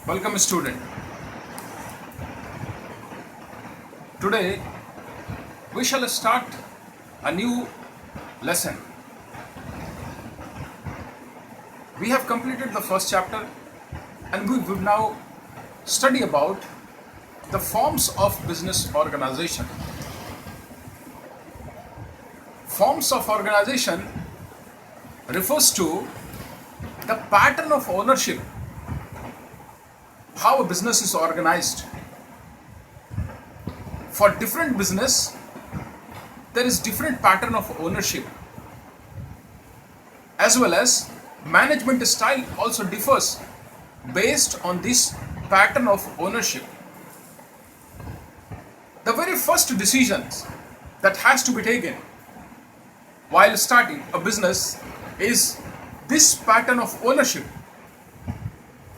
Welcome, student. Today we shall start a new lesson. We have completed the first chapter and we will now study about the forms of business organization. Forms of organization refers to the pattern of ownership, how a business is organized. For different business, there is different pattern of ownership, as well as management style also differs based on this pattern of ownership. The very first decisions that has to be taken while starting a business is this pattern of ownership,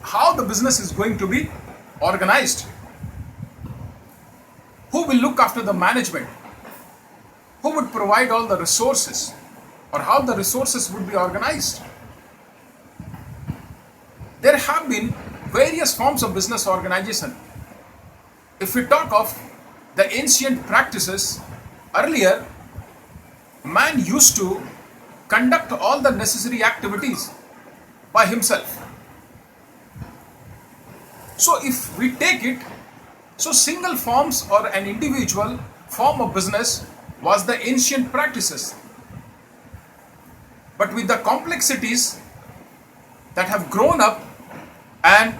how the business is going to be organized, who will look after the management, who would provide all the resources, or how the resources would be organized. There have been various forms of business organization. If we talk of the ancient practices, earlier man used to conduct all the necessary activities by himself. So if we take it, so single forms or an individual form of business was the ancient practices. But with the complexities that have grown up and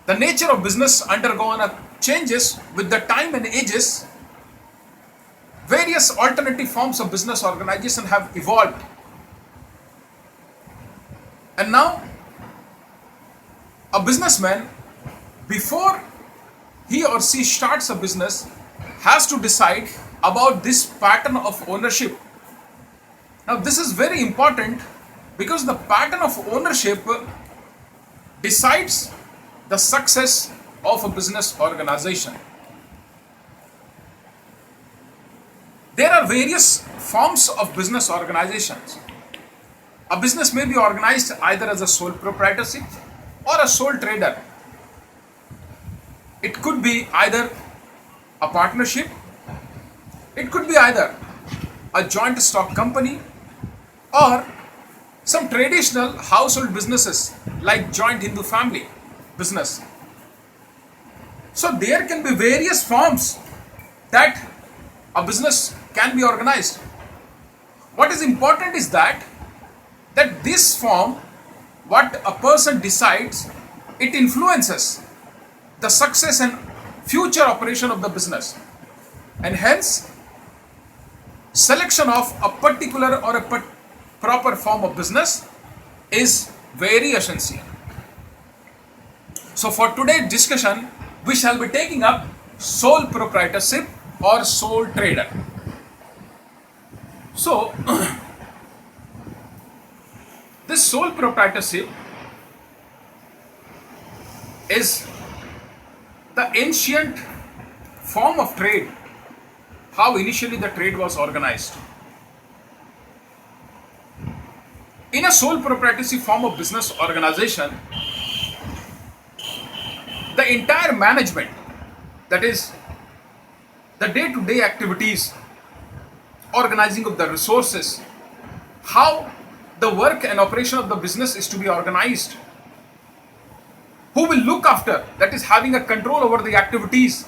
the nature of business undergone changes with the time and ages, various alternative forms of business organization have evolved. And now a businessman, before he or she starts a business, has to decide about this pattern of ownership. Now this is very important because the pattern of ownership decides the success of a business organization. There are various forms of business organizations. A business may be organized either as a sole proprietorship or a sole trader. It could be either a partnership, it could be either a joint stock company, or some traditional household businesses like joint Hindu family business. So there can be various forms that a business can be organized. What is important is that this form, what a person decides, it influences the success and future operation of the business, and hence selection of a particular or a proper form of business is very essential. So for today's discussion, we shall be taking up sole proprietorship or sole trader. So this sole proprietorship is the ancient form of trade, how initially the trade was organized. In a sole proprietorship form of business organization, the entire management, that is the day-to-day activities, organizing of the resources, how the work and operation of the business is to be organized, who will look after, that is having a control over the activities,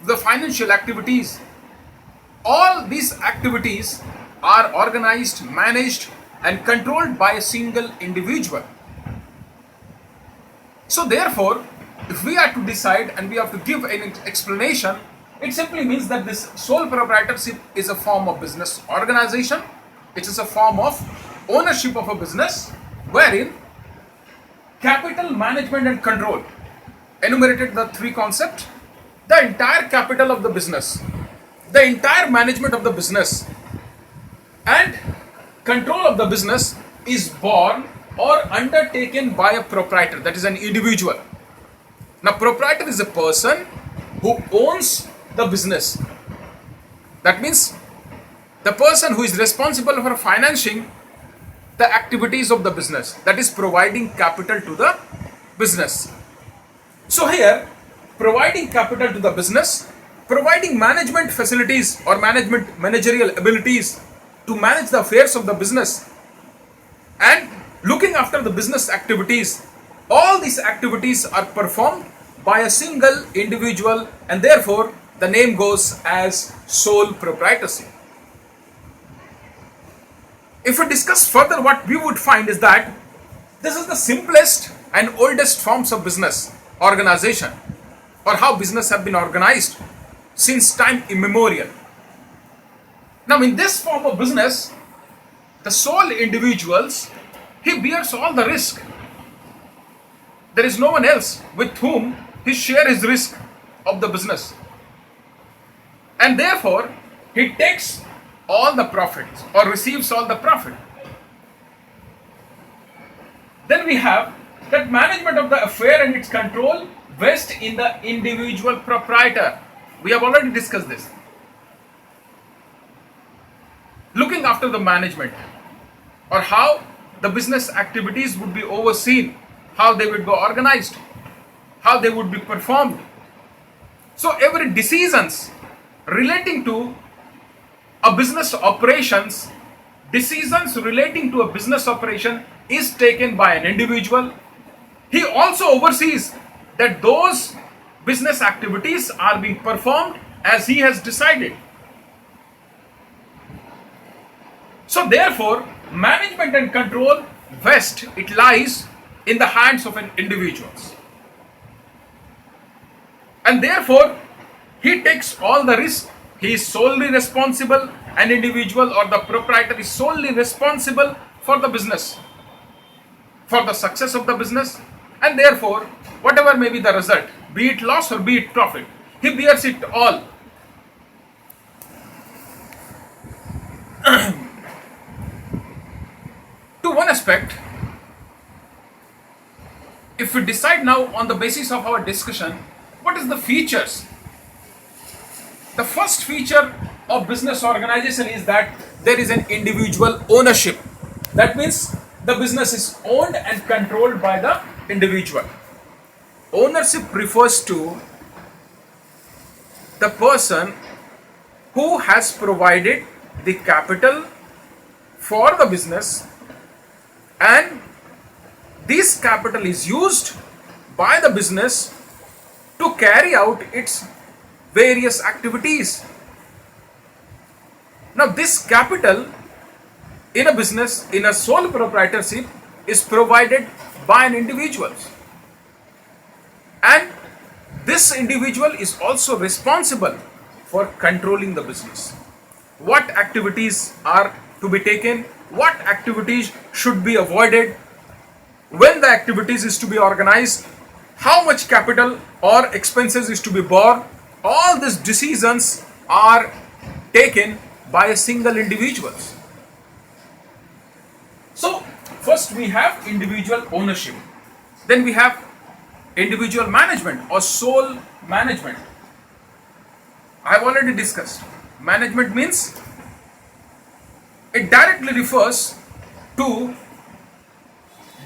the financial activities, all these activities are organized, managed and controlled by a single individual. So therefore, if we are to decide and we have to give an explanation, it simply means that this sole proprietorship is a form of business organization. It is a form of ownership of a business wherein capital management and control, enumerated the three concepts: the entire capital of the business, the entire management of the business, and control of the business is born or undertaken by a proprietor, that is an individual. Now proprietor is a person who owns the business. That means the person who is responsible for financing the activities of the business, that is providing capital to the business. So here, providing capital to the business, providing management facilities or managerial abilities to manage the affairs of the business, and looking after the business activities, all these activities are performed by a single individual, and therefore the name goes as sole proprietorship. If we discuss further, what we would find is that this is the simplest and oldest forms of business organization, or how business have been organized since time immemorial. Now in this form of business, the sole individuals, he bears all the risk. There is no one else with whom he share his risk of the business, and therefore he takes all the profits or receives all the profit. Then we have that management of the affair and its control vests in the individual proprietor. We have already discussed this. Looking after the management, or how the business activities would be overseen, how they would be organized, how they would be performed. So every decisions relating to a business operations, decisions relating to a business operation is taken by an individual. He also oversees that those business activities are being performed as he has decided. So therefore, management and control it lies in the hands of an individual. And therefore, he takes all the risk. He is solely responsible. An individual or the proprietor is solely responsible for the business, for the success of the business, and therefore, whatever may be the result, be it loss or be it profit, he bears it all. To one aspect, if we decide now on the basis of our discussion, what is the features? The first feature of business organization is that there is an individual ownership. That means the business is owned and controlled by the individual. Ownership refers to the person who has provided the capital for the business, and this capital is used by the business to carry out its various activities. Now this capital in a business, in a sole proprietorship, is provided by an individual, and this individual is also responsible for controlling the business. What activities are to be taken, what activities should be avoided, when the activities is to be organized, how much capital or expenses is to be borne, all these decisions are taken by a single individual. So first we have individual ownership, then we have individual management or sole management. I have already discussed. Management means it directly refers to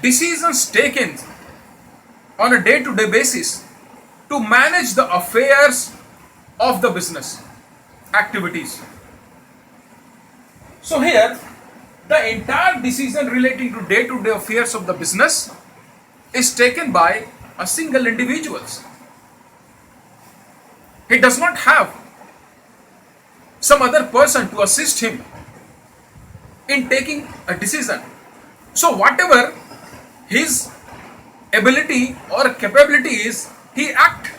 decisions taken on a day-to-day basis to manage the affairs of the business activities. So here, the entire decision relating to day-to-day affairs of the business is taken by a single individual. He does not have some other person to assist him in taking a decision. So whatever his ability or capability is, he acts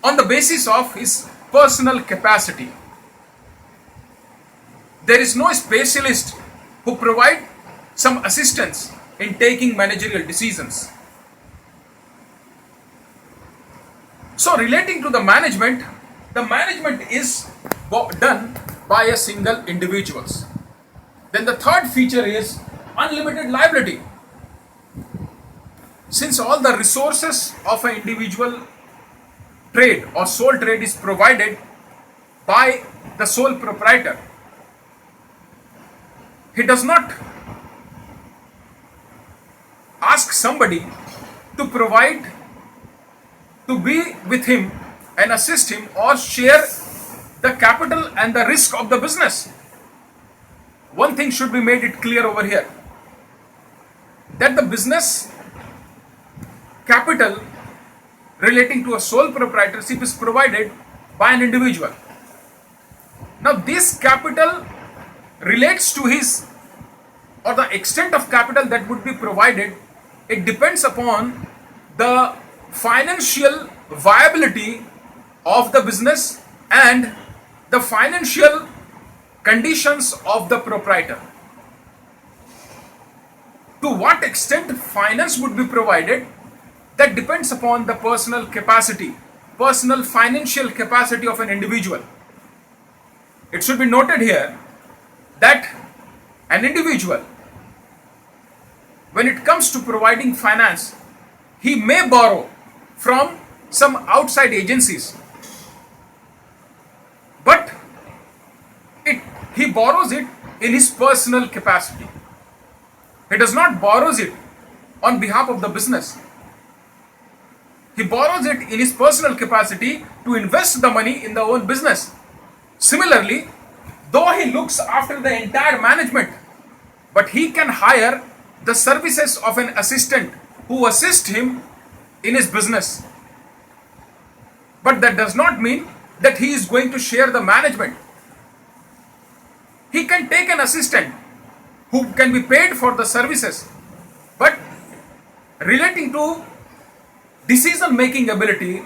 on the basis of his personal capacity. There is no specialist who provide some assistance in taking managerial decisions. So relating to the management is done by a single individual. Then the third feature is unlimited liability. Since all the resources of an individual trade or sole trade is provided by the sole proprietor, he does not ask somebody to provide to be with him and assist him or share the capital and the risk of the business. One thing should be made it clear over here, that the business capital relating to a sole proprietorship is provided by an individual. Now this capital relates to his, or the extent of capital that would be provided, it depends upon the financial viability of the business and the financial conditions of the proprietor. To what extent finance would be provided, that depends upon the personal capacity, personal financial capacity of an individual. It should be noted here that an individual, when it comes to providing finance, he may borrow from some outside agencies, but he borrows it in his personal capacity. He does not borrow it on behalf of the business. He borrows it in his personal capacity to invest the money in the own business. Similarly, though he looks after the entire management, but he can hire the services of an assistant who assist him in his business. But that does not mean that he is going to share the management. He can take an assistant who can be paid for the services, but relating to decision making ability,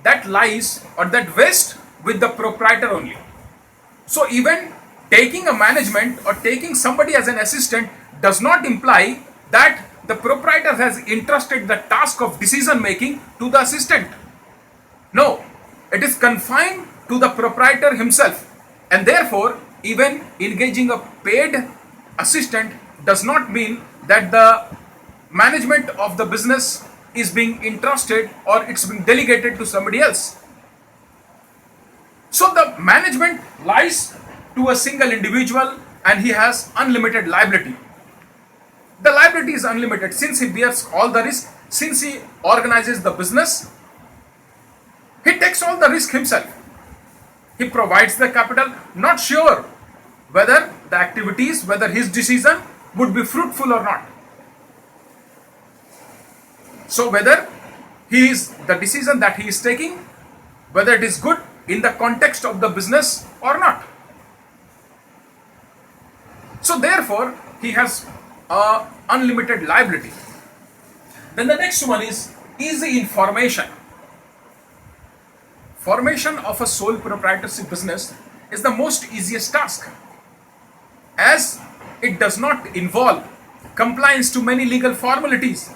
that lies or that vests with the proprietor only. So even taking a management or taking somebody as an assistant does not imply that the proprietor has entrusted the task of decision making to the assistant. No, it is confined to the proprietor himself, and therefore even engaging a paid assistant does not mean that the management of the business is being entrusted or it's being delegated to somebody else. So the management lies to a single individual and he has unlimited liability. The liability is unlimited since he bears all the risk, since he organizes the business, he takes all the risk himself. He provides the capital, not sure whether the activities, whether his decision would be fruitful or not. So whether the decision that he is taking, whether it is good in the context of the business or not. So therefore, he has unlimited liability. Then the next one is easy in formation. Formation of a sole proprietorship business is the most easiest task, as it does not involve compliance to many legal formalities.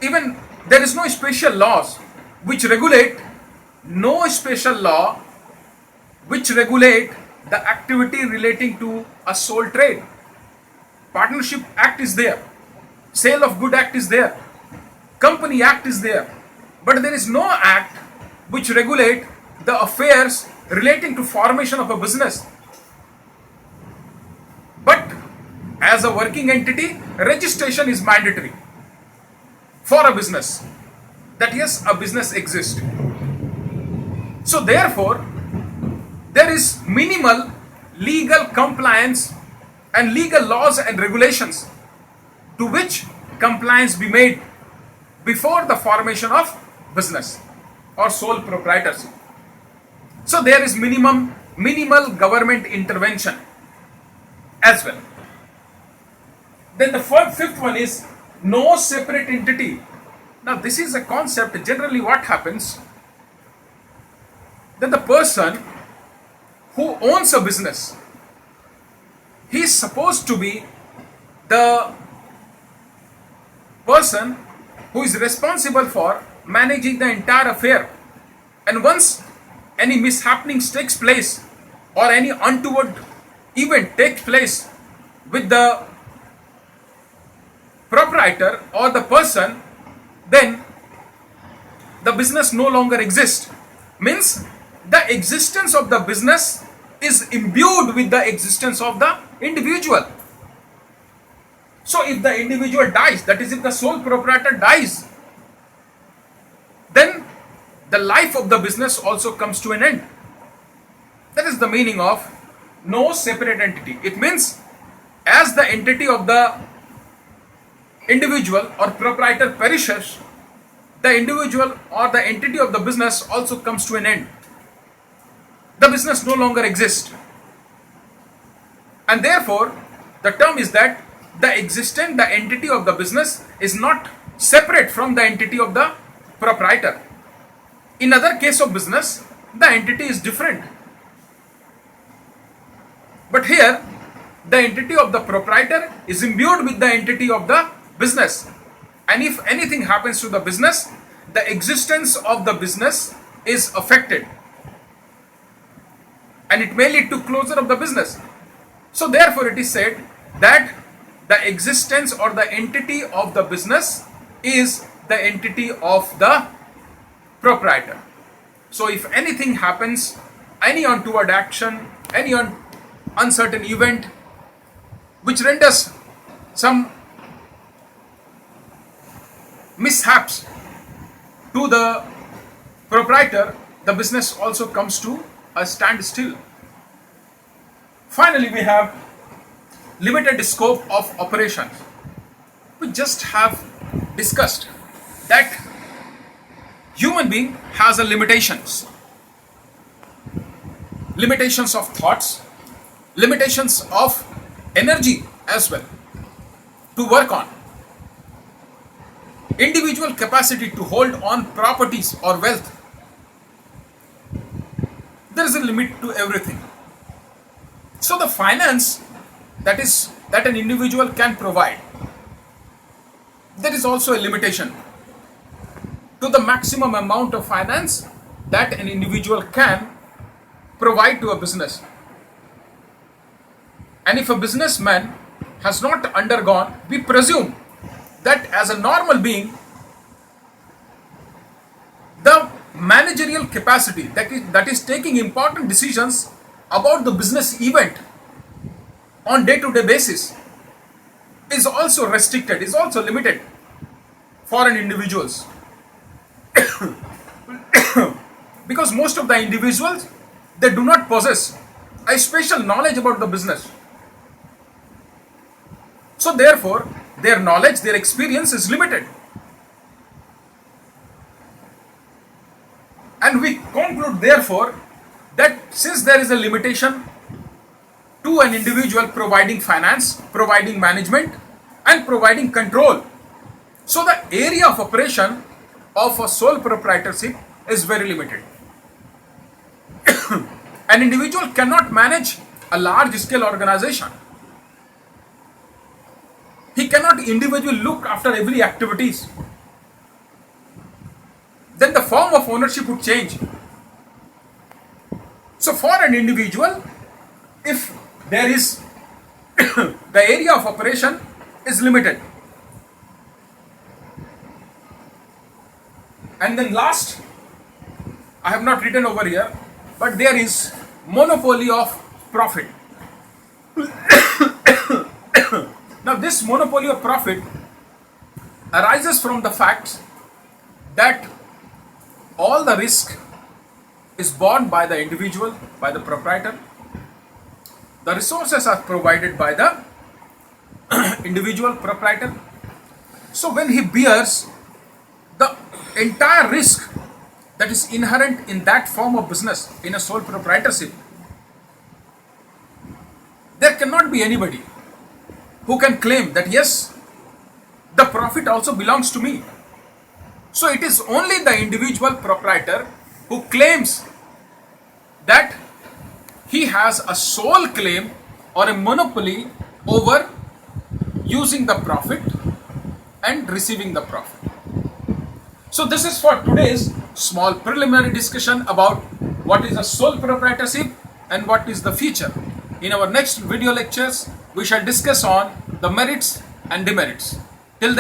Even there is no special laws which regulate, no special law which regulate the activity relating to a sole trade. Partnership Act is there, Sale of Good Act is there, Company Act is there, but there is no act which regulate the affairs relating to formation of a business. But as a working entity, registration is mandatory for a business, that yes, a business exists. So therefore, there is minimal legal compliance and legal laws and regulations to which compliance be made before the formation of business or sole proprietorship. So there is minimal government intervention as well. Then the fifth one is no separate entity. Now this is a concept. Generally what happens, that the person who owns a business, he is supposed to be the person who is responsible for managing the entire affair. And once any mishappenings takes place or any untoward event takes place with the proprietor or the person, then the business no longer exists. Means the existence of the business is imbued with the existence of the individual. So if the individual dies, that is if the sole proprietor dies, then the life of the business also comes to an end. That is the meaning of no separate entity. It means as the entity of the individual or proprietor perishes, the individual or the entity of the business also comes to an end. The business no longer exists. And therefore, the term is that the entity of the business is not separate from the entity of the proprietor. In other case of business, the entity is different. But here, the entity of the proprietor is imbued with the entity of the business. And if anything happens to the business, the existence of the business is affected. And it may lead to closure of the business. So therefore it is said that the existence or the entity of the business is the entity of the proprietor. So if anything happens, any untoward action, any uncertain event which renders some mishaps to the proprietor, the business also comes to a standstill. Finally, we have limited scope of operations. We just have discussed that human being has a limitations of thoughts, limitations of energy as well to work on, individual capacity to hold on properties or wealth. There is a limit to everything. So the finance that an individual can provide, there is also a limitation to the maximum amount of finance that an individual can provide to a business. And if a businessman has not undergone, we presume that as a normal being, the managerial capacity that is taking important decisions about the business event on day-to-day basis is also restricted, is also limited for an individuals. Because most of the individuals, they do not possess a special knowledge about the business. So therefore, their knowledge, their experience is limited. And we conclude therefore that since there is a limitation to an individual providing finance, providing management and providing control, so the area of operation of a sole proprietorship is very limited. An individual cannot manage a large scale organization. He cannot individually look after every activities. Then the form of ownership would change. So for an individual, if there is the area of operation is limited. And then last, I have not written over here, but there is monopoly of profit. Now this monopoly of profit arises from the fact that all the risk is borne by the individual, by the proprietor. The resources are provided by the individual proprietor. So when he bears the entire risk that is inherent in that form of business, in a sole proprietorship, there cannot be anybody who can claim that yes, the profit also belongs to me. So it is only the individual proprietor who claims that he has a sole claim or a monopoly over using the profit and receiving the profit. So this is for today's small preliminary discussion about what is a sole proprietorship and what is the future. In our next video lectures, we shall discuss on the merits and demerits. Till then,